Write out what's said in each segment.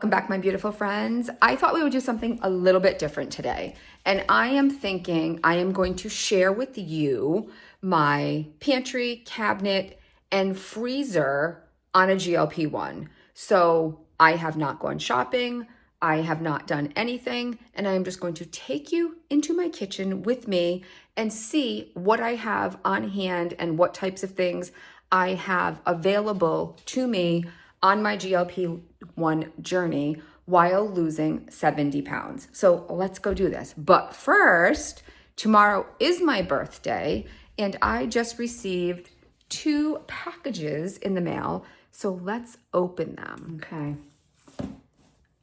Welcome back, my beautiful friends. I thought we would do something a little bit different today. And I am thinking I am going to share with you my pantry, cabinet, and freezer on a GLP-1. So I have not gone shopping. I have not done anything. And I am just going to take you into my kitchen with me and see what I have on hand and what types of things I have available to me on my GLP-1 journey while losing 70 pounds. So let's go do this. But first, tomorrow is my birthday and I just received 2 packages in the mail. So let's open them. Okay.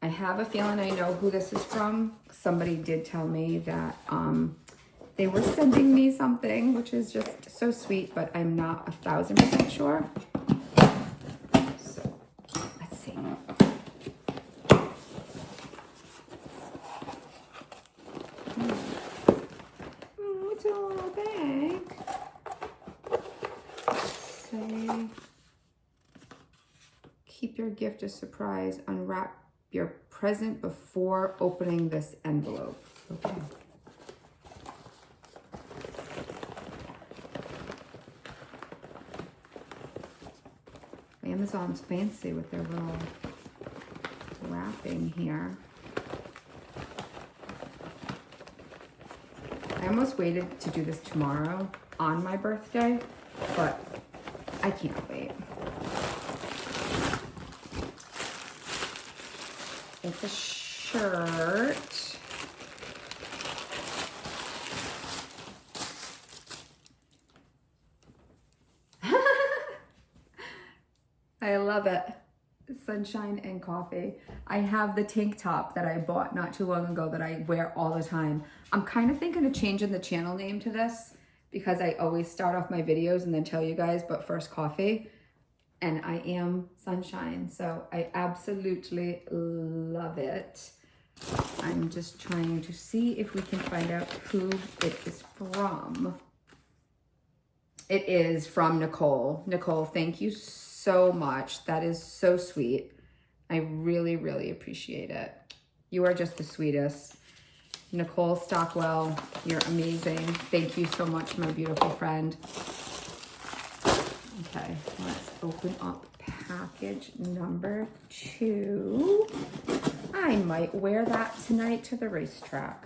I have a feeling I know who this is from. Somebody did tell me that they were sending me something, which is just so sweet, but I'm not 1,000% sure. It's a little bag. Say, keep your gift a surprise. Unwrap your present before opening this envelope. Okay. Amazon's fancy with their little wrapping here. I almost waited to do this tomorrow on my birthday, but I can't wait. It's a shirt. I love it. Sunshine and coffee. I have the tank top that I bought not too long ago that I wear all the time. I'm kind of thinking of changing the channel name to this because I always start off my videos and then tell you guys, but first coffee. And I am Sunshine, so I absolutely love it. I'm just trying to see if we can find out who it is from. It is from Nicole. Nicole, thank you so much. That is so sweet. I really, really appreciate it. You are just the sweetest. Nicole Stockwell, you're amazing. Thank you so much, my beautiful friend. Okay, let's open up package number 2. I might wear that tonight to the racetrack.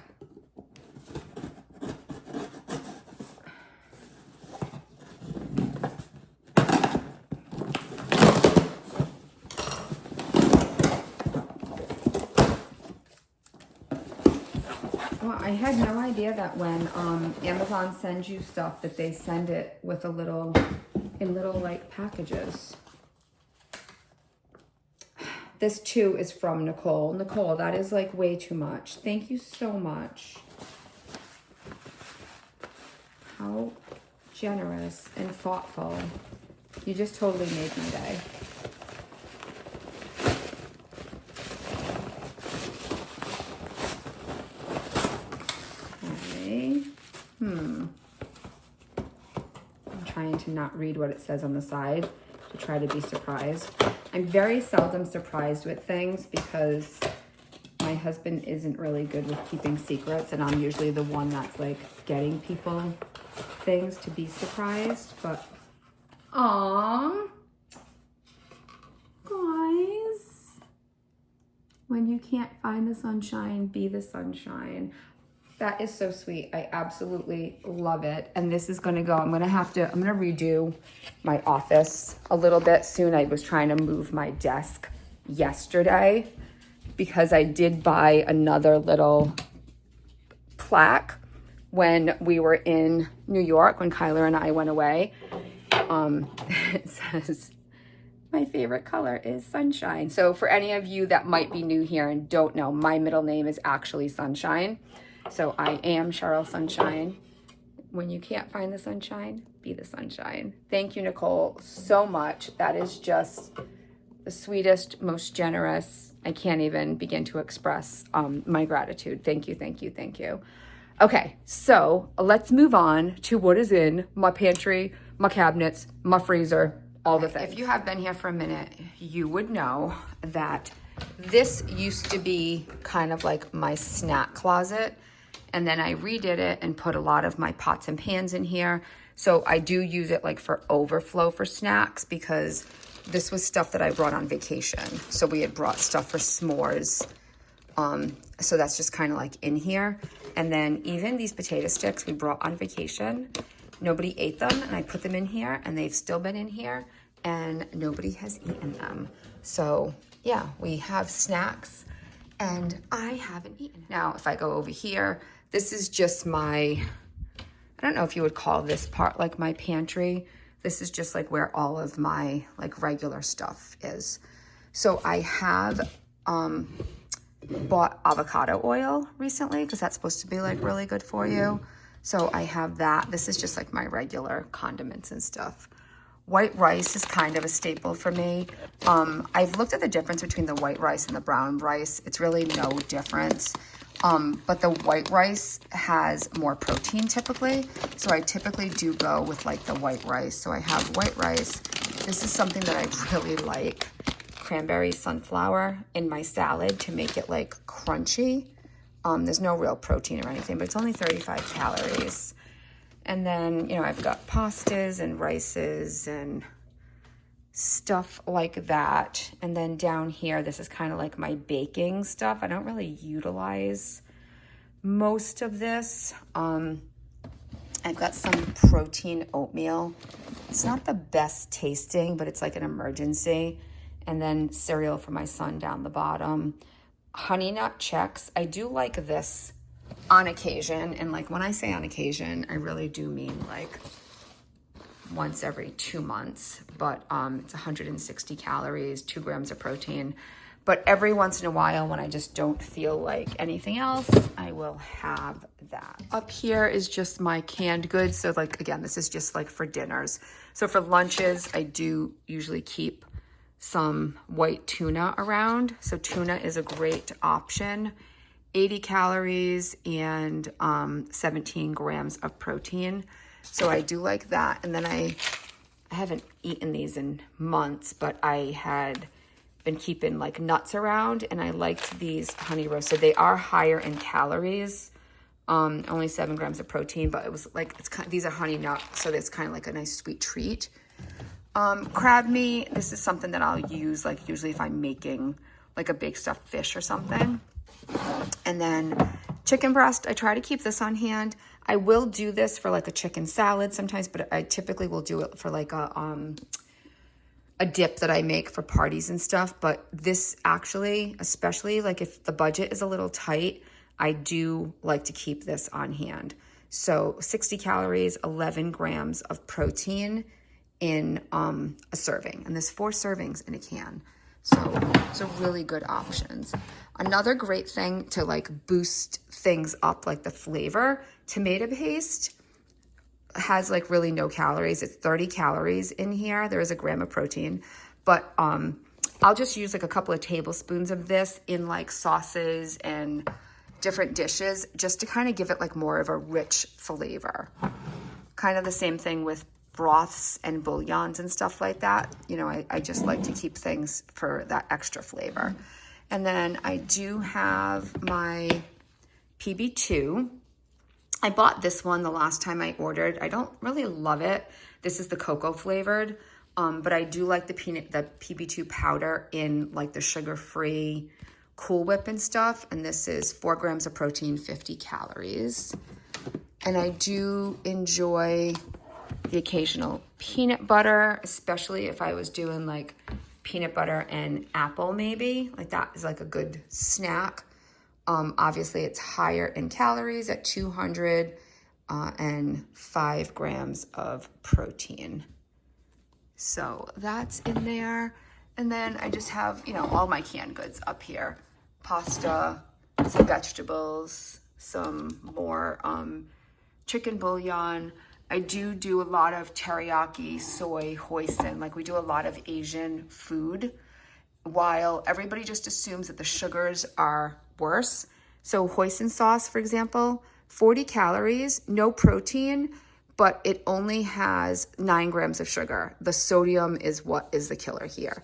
Well, I had no idea that when Amazon sends you stuff that they send it with in little like packages. This too is from Nicole. Nicole, that is like way too much. Thank you so much. How generous and thoughtful. You just totally made my day. I'm trying to not read what it says on the side to try to be surprised. I'm very seldom surprised with things because my husband isn't really good with keeping secrets, and I'm usually the one that's like getting people things to be surprised. But aww, guys, when you can't find the sunshine, be the sunshine. That is so sweet. I absolutely love it. And this is gonna go, I'm gonna redo my office a little bit soon. I was trying to move my desk yesterday because I did buy another little plaque when we were in New York, when Kyler and I went away. It says, my favorite color is sunshine. So for any of you that might be new here and don't know, my middle name is actually Sunshine. So I am Cheryl Sunshine. When you can't find the sunshine, be the sunshine. Thank you, Nicole, so much. That is just the sweetest, most generous. I can't even begin to express my gratitude. Thank you, thank you, thank you. Okay, so let's move on to what is in my pantry, my cabinets, my freezer, all the things. If you have been here for a minute, you would know that This used to be kind of like my snack closet, and then I redid it and put a lot of my pots and pans in here. So I do use it like for overflow for snacks, because this was stuff that I brought on vacation. So we had brought stuff for s'mores. So that's just kind of like in here. And then even these potato sticks we brought on vacation, nobody ate them, and I put them in here, and they've still been in here, and nobody has eaten them. So yeah, we have snacks, and I haven't eaten. Now, if I go over here, this is just my, I don't know if you would call this part like my pantry. This is just like where all of my like regular stuff is. So I have bought avocado oil recently, because that's supposed to be like really good for you. So I have that. This is just like my regular condiments and stuff. White rice is kind of a staple for me. I've looked at the difference between the white rice and the brown rice. It's really no difference. But the white rice has more protein typically. So I typically do go with like the white rice. So I have white rice. This is something that I really like. Cranberry sunflower in my salad to make it like crunchy. There's no real protein or anything, but it's only 35 calories. And then, you know, I've got pastas and rices and stuff like that. And then down here, this is kind of like my baking stuff. I don't really utilize most of this. I've got some protein oatmeal. It's not the best tasting, but it's like an emergency. And then cereal for my son down the bottom. Honey Nut Chex. I do like this on occasion. And like when I say on occasion, I really do mean like once every 2 months. But it's 160 calories, 2 grams of protein. But every once in a while, when I just don't feel like anything else, I will have that. Up here is just my canned goods. So like, again, this is just like for dinners. So for lunches, I do usually keep some white tuna around. So tuna is a great option. 80 calories and 17 grams of protein. So I do like that. And then I haven't eaten these in months, but I had been keeping like nuts around, and I liked these honey roasted. They are higher in calories, only 7 grams of protein, but it was like, it's kind of, these are honey nut, so it's kind of like a nice sweet treat. Crab meat, this is something that I'll use like usually if I'm making like a big stuffed fish or something. And then chicken breast, I try to keep this on hand. I will do this for like a chicken salad sometimes, but I typically will do it for like a dip that I make for parties and stuff. But this actually, especially like if the budget is a little tight, I do like to keep this on hand. So 60 calories, 11 grams of protein in a serving, and there's 4 servings in a can. So those are really good options. Another great thing to like boost things up, like the flavor, tomato paste has like really no calories. It's 30 calories in here. There is a gram of protein, but I'll just use like a couple of tablespoons of this in like sauces and different dishes, just to kind of give it like more of a rich flavor. Kind of the same thing with broths and bouillons and stuff like that. You know, I just like to keep things for that extra flavor. And then I do have my PB2. I bought this one the last time I ordered. I don't really love it. This is the cocoa flavored, but I do like the PB2 powder in like the sugar-free Cool Whip and stuff. And this is 4 grams of protein, 50 calories. And I do enjoy the occasional peanut butter, especially if I was doing like peanut butter and apple maybe. Like that is like a good snack. Obviously it's higher in calories at 205 grams of protein. So that's in there. And then I just have, you know, all my canned goods up here. Pasta, some vegetables, some more chicken bouillon. I do a lot of teriyaki, soy, hoisin. Like we do a lot of Asian food, while everybody just assumes that the sugars are worse. So hoisin sauce, for example, 40 calories, no protein, but it only has 9 grams of sugar. The sodium is what is the killer here.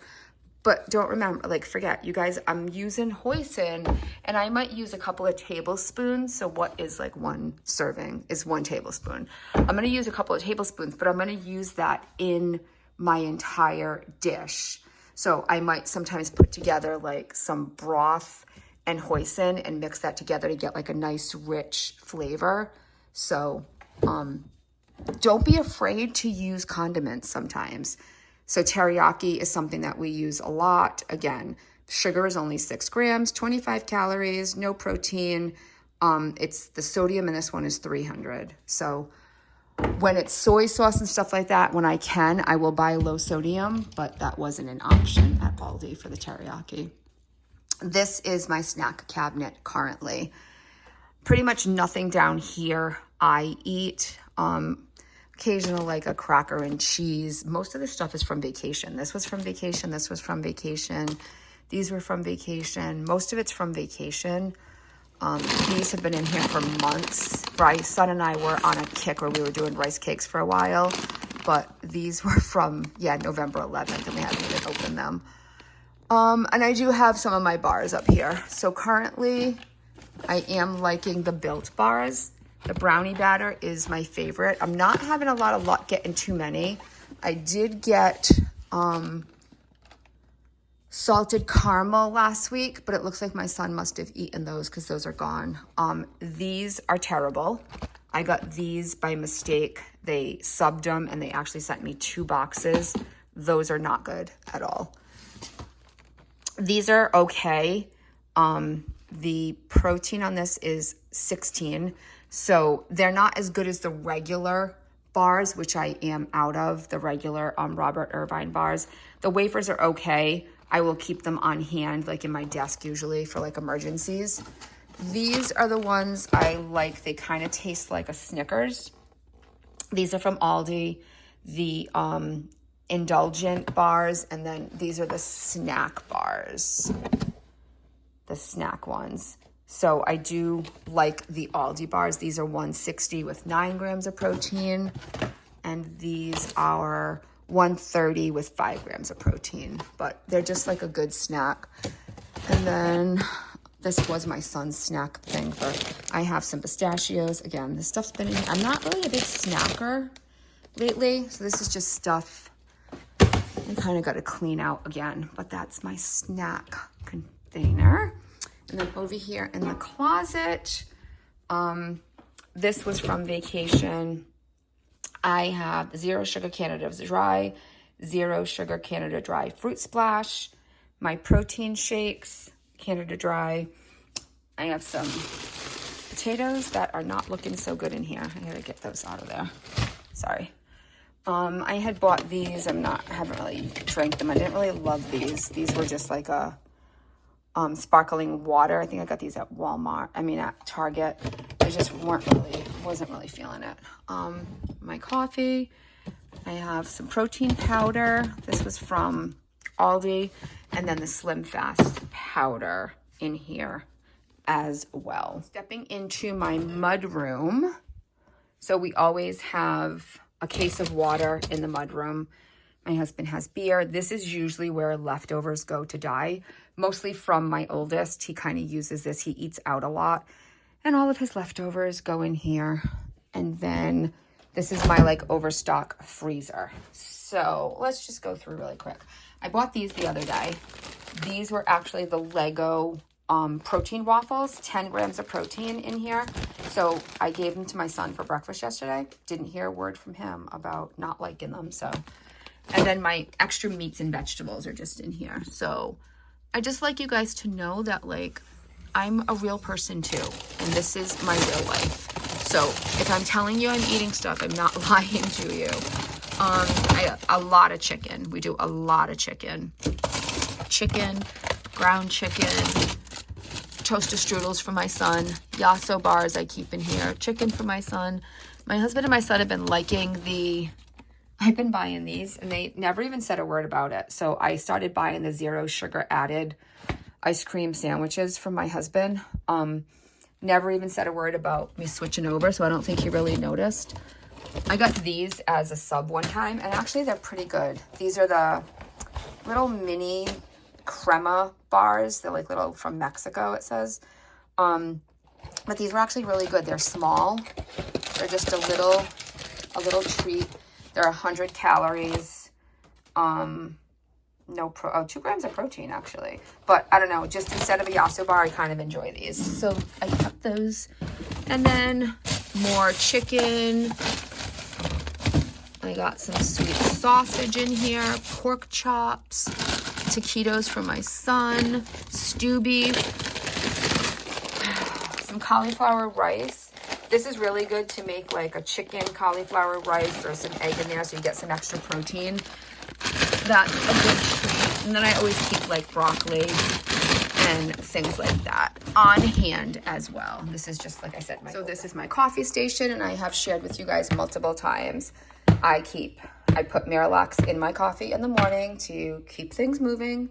But don't remember, like, forget, you guys, I'm using hoisin, and I might use a couple of tablespoons. So what is like 1 serving is 1 tablespoon. I'm going to use a couple of tablespoons, but I'm going to use that in my entire dish. So I might sometimes put together like some broth and hoisin and mix that together to get like a nice rich flavor. So don't be afraid to use condiments sometimes. So teriyaki is something that we use a lot. Again, sugar is only 6 grams, 25 calories, no protein. It's the sodium in this one is 300. So when it's soy sauce and stuff like that, when I can, I will buy low sodium, but that wasn't an option at Aldi for the teriyaki. This is my snack cabinet currently. Pretty much nothing down here I eat. Occasional like a cracker and cheese. Most of this stuff is from vacation. This was from vacation. This was from vacation. These were from vacation. Most of it's from vacation. These have been in here for months. My son and I were on a kick where we were doing rice cakes for a while, but these were from, November 11th, and we haven't even opened them. And I do have some of my bars up here. So currently, I am liking the Built bars. The brownie batter is my favorite. I'm not having a lot of luck getting too many. I did get salted caramel last week, but it looks like my son must have eaten those because those are gone. These are terrible. I got these by mistake. They subbed them and they actually sent me 2 boxes. Those are not good at all. These are okay. The protein on this is 16. So they're not as good as the regular bars, which I am out of, the regular Robert Irvine bars. The wafers are okay. I will keep them on hand, like in my desk usually for like emergencies. These are the ones I like. They kind of taste like a Snickers. These are from Aldi, the indulgent bars, and then these are the snack bars, the snack ones. So I do like the Aldi bars. These are 160 with 9 grams of protein. And these are 130 with 5 grams of protein. But they're just like a good snack. And then this was my son's snack thing for, I have some pistachios. Again, this stuff's been in here. I'm not really a big snacker lately. So this is just stuff I kind of got to clean out again. But that's my snack container. And then over here in the closet, this was from vacation. I have 0 sugar Canada Dry, 0 sugar Canada Dry Fruit Splash, my protein shakes, Canada Dry. I have some potatoes that are not looking so good in here. I gotta get those out of there. Sorry. I had bought these. Haven't really drank them. I didn't really love these. These were just like a sparkling water. I think I got these at at Target. I just wasn't really feeling it. My coffee. I have some protein powder. This was from Aldi. And then the Slim Fast powder in here as well. Stepping into my mud room. So we always have a case of water in the mud room. My husband has beer. This is usually where leftovers go to die. Mostly from my oldest. He kind of uses this. He eats out a lot. And all of his leftovers go in here. And then this is my like overstock freezer. So let's just go through really quick. I bought these the other day. These were actually the Lego protein waffles, 10 grams of protein in here. So I gave them to my son for breakfast yesterday. Didn't hear a word from him about not liking them. So, and then my extra meats and vegetables are just in here. So I just like you guys to know that like I'm a real person too. And this is my real life. So if I'm telling you I'm eating stuff, I'm not lying to you. A lot of chicken. We do a lot of chicken. Chicken, ground chicken, toaster strudels for my son, Yasso bars I keep in here, chicken for my son. My husband and my son have been liking I've been buying these and they never even said a word about it. So I started buying the 0 sugar added ice cream sandwiches from my husband. Never even said a word about me switching over, so I don't think he really noticed. I got these as a sub one time, and actually they're pretty good. These are the little mini crema bars. They're like little from Mexico, it says. But these were actually really good. They're small. They're just a little treat. They're 100 calories. 2 grams of protein actually. But I don't know, just instead of a Yasso bar, I kind of enjoy these. So I kept those. And then more chicken. I got some sweet sausage in here, pork chops, taquitos for my son, stew beef, some cauliflower rice. This is really good to make like a chicken cauliflower rice or some egg in there so you get some extra protein. That's a good treat. And then I always keep like broccoli and things like that on hand as well. This is just, like I said, so this is my coffee station, and I have shared with you guys multiple times. I put Miralax in my coffee in the morning to keep things moving.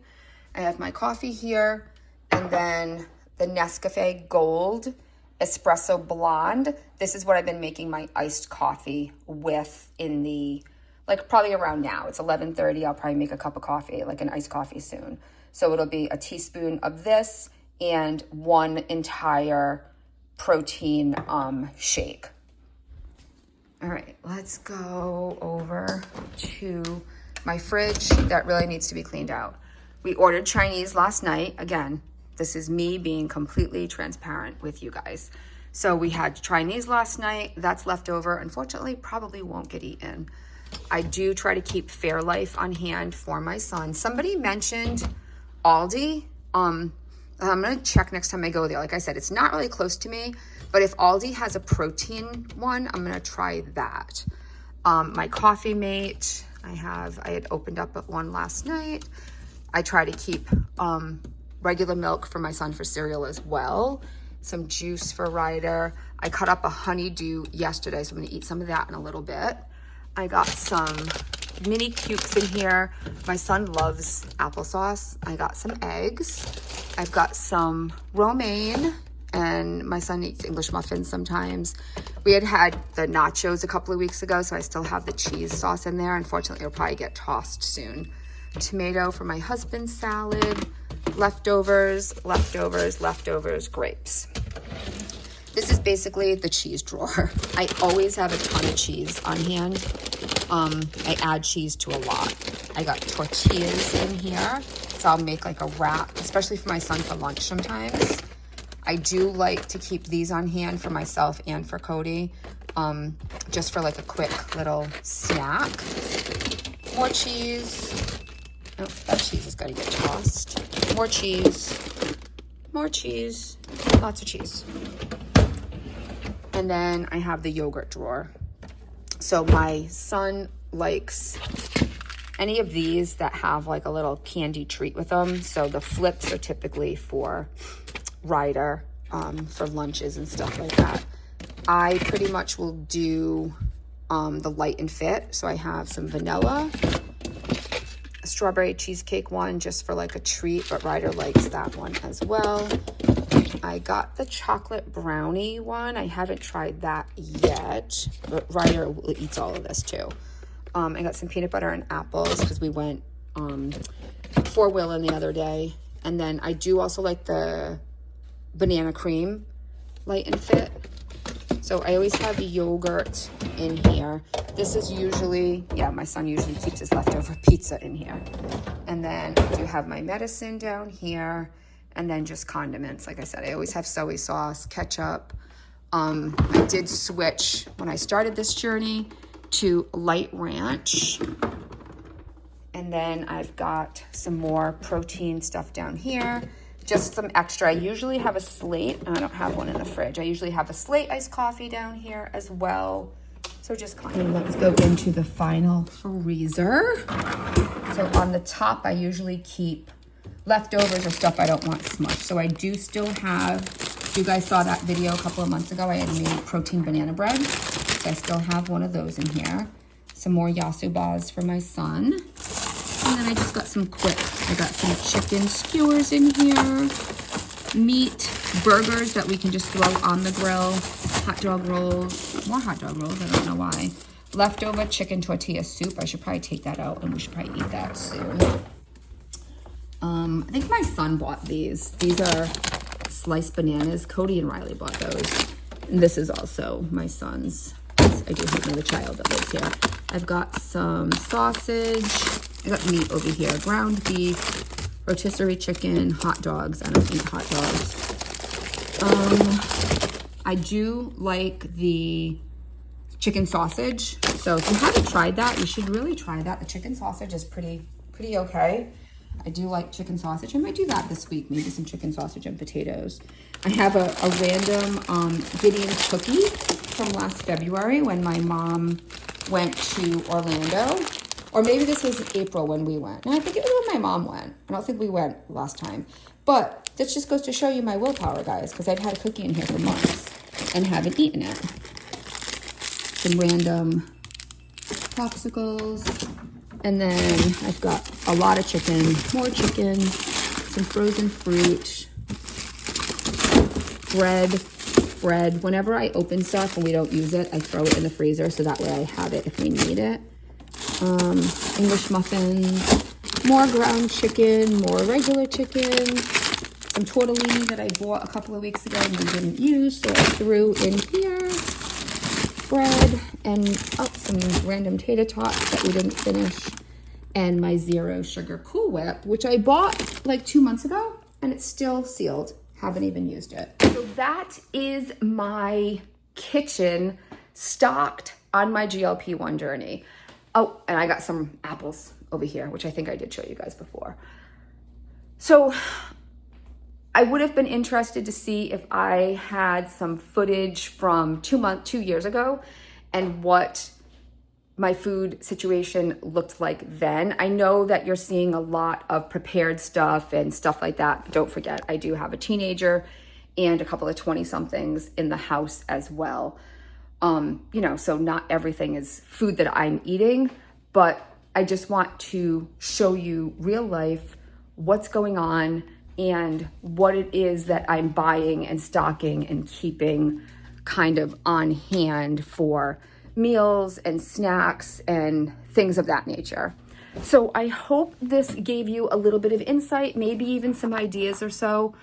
I have my coffee here, and then the Nescafe Gold Espresso Blonde. This is what I've been making my iced coffee with in the, like probably around now. It's 11:30. I'll probably make a cup of coffee, like an iced coffee soon. So it'll be a teaspoon of this and 1 entire protein shake. All right, let's go over to my fridge that really needs to be cleaned out. We ordered Chinese last night. Again, this is me being completely transparent with you guys. So we had Chinese last night. That's left over. Unfortunately, probably won't get eaten. I do try to keep Fairlife on hand for my son. Somebody mentioned Aldi. I'm gonna check next time I go there. Like I said, it's not really close to me, but if Aldi has a protein one, I'm gonna try that. My Coffee Mate, I had opened up one last night. I try to keep regular milk for my son for cereal as well. Some juice for Ryder. I cut up a honeydew yesterday, so I'm gonna eat some of that in a little bit. I got some mini cubes in here. My son loves applesauce. I got some eggs. I've got some romaine, and my son eats English muffins sometimes. We had the nachos a couple of weeks ago, so I still have the cheese sauce in there. Unfortunately, it'll probably get tossed soon. Tomato for my husband's salad. Leftovers, grapes. This is basically the cheese drawer. I always have a ton of cheese on hand. I add cheese to a lot. I got tortillas in here, so I'll make like a wrap, especially for my son for lunch sometimes. I do like to keep these on hand for myself and for Cody, just for like a quick little snack. More cheese. Oh, that cheese has got to get tossed. More cheese, lots of cheese. And then I have the yogurt drawer. So my son likes any of these that have like a little candy treat with them. So the flips are typically for Ryder, for lunches and stuff like that. I pretty much will do the light and fit. So I have some vanilla, a strawberry cheesecake one just for like a treat, but Ryder likes that one as well. I got the chocolate brownie one. I haven't tried that yet, but Ryder eats all of this too. I got some peanut butter and apples because we went for Willin the other day. And then I do also like the banana cream light and fit. So I always have yogurt in here. This is usually, yeah, my son usually keeps his leftover pizza in here. And then I do have my medicine down here. And then just condiments. Like I said, I always have soy sauce, ketchup. I did switch when I started this journey to light ranch. And then I've got some more protein stuff down here. Just some extra. I usually have a Slate. I don't have one in the fridge. I usually have a Slate iced coffee down here as well. So just condiments. Let's go into the final freezer. So on the top, I usually keep leftovers or stuff I don't want smushed. So I do still have, you guys saw that video a couple of months ago, I had made protein banana bread. So I still have one of those in here. Some more Yasso bars for my son. And then I just got some quick. I got some chicken skewers in here. Meat, burgers that we can just throw on the grill. Hot dog rolls, more hot dog rolls, I don't know why. Leftover chicken tortilla soup. I should probably take that out and we should probably eat that soon. I think my son bought these. These are sliced bananas. Cody and Riley bought those. And this is also my son's. I do have another child that lives here. I've got some sausage. I got meat over here. Ground beef, rotisserie chicken, hot dogs. I don't eat hot dogs. I do like the chicken sausage. So if you haven't tried that, you should really try that. The chicken sausage is pretty okay. I do like chicken sausage. I might do that this week. Maybe some chicken sausage and potatoes. I have a random Gideon's cookie from last February when my mom went to Orlando. Or maybe this was April when we went. No, I think it was when my mom went. I don't think we went last time. But this just goes to show you my willpower, guys, because I've had a cookie in here for months and haven't eaten it. Some random popsicles. And then I've got a lot of chicken, more chicken, some frozen fruit, bread. Whenever I open stuff and we don't use it, I throw it in the freezer so that way I have it if we need it. English muffins, more ground chicken, more regular chicken, some tortellini that I bought a couple of weeks ago and we didn't use, so I threw in here. Bread and some random tater tots that we didn't finish, and my zero sugar Cool Whip, which I bought like 2 months ago and it's still sealed. Haven't even used it. So that is my kitchen stocked on my GLP-1 journey. Oh, and I got some apples over here, which I think I did show you guys before. So I would have been interested to see if I had some footage from 2 years ago and what my food situation looked like then. I know that you're seeing a lot of prepared stuff and stuff like that. But don't forget, I do have a teenager and a couple of 20-somethings in the house as well. So not everything is food that I'm eating, but I just want to show you real life, what's going on, and what it is that I'm buying and stocking and keeping kind of on hand for meals and snacks and things of that nature. So I hope this gave you a little bit of insight, maybe even some ideas or so.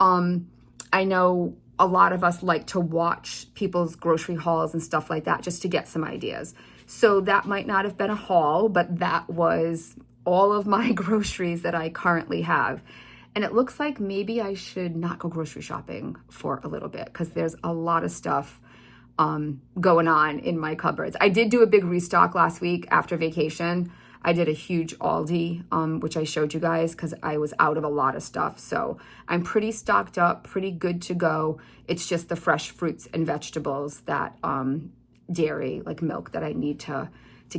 I know a lot of us like to watch people's grocery hauls and stuff like that just to get some ideas. So that might not have been a haul, but that was all of my groceries that I currently have. And it looks like maybe I should not go grocery shopping for a little bit because there's a lot of stuff going on in my cupboards. I did do a big restock last week after vacation. I did a huge Aldi, which I showed you guys because I was out of a lot of stuff. So I'm pretty stocked up, pretty good to go. It's just the fresh fruits and vegetables that dairy, like milk, that I need to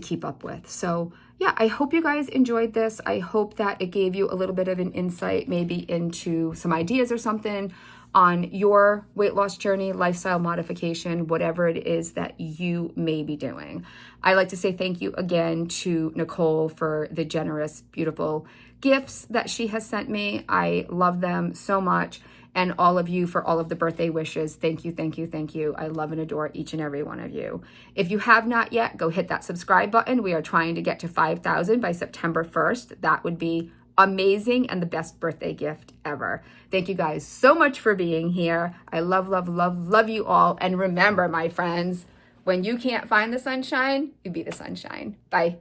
keep up with. So yeah, I hope you guys enjoyed this. I hope that it gave you a little bit of an insight, maybe into some ideas or something on your weight loss journey, lifestyle modification, whatever it is that you may be doing. I like to say thank you again to Nicole for the generous, beautiful gifts that she has sent me. I love them so much. And all of you for all of the birthday wishes. Thank you, thank you, thank you. I love and adore each and every one of you. If you have not yet, go hit that subscribe button. We are trying to get to 5,000 by September 1st. That would be amazing and the best birthday gift ever. Thank you guys so much for being here. I love, love, love, love you all. And remember, my friends, when you can't find the sunshine, you be the sunshine. Bye.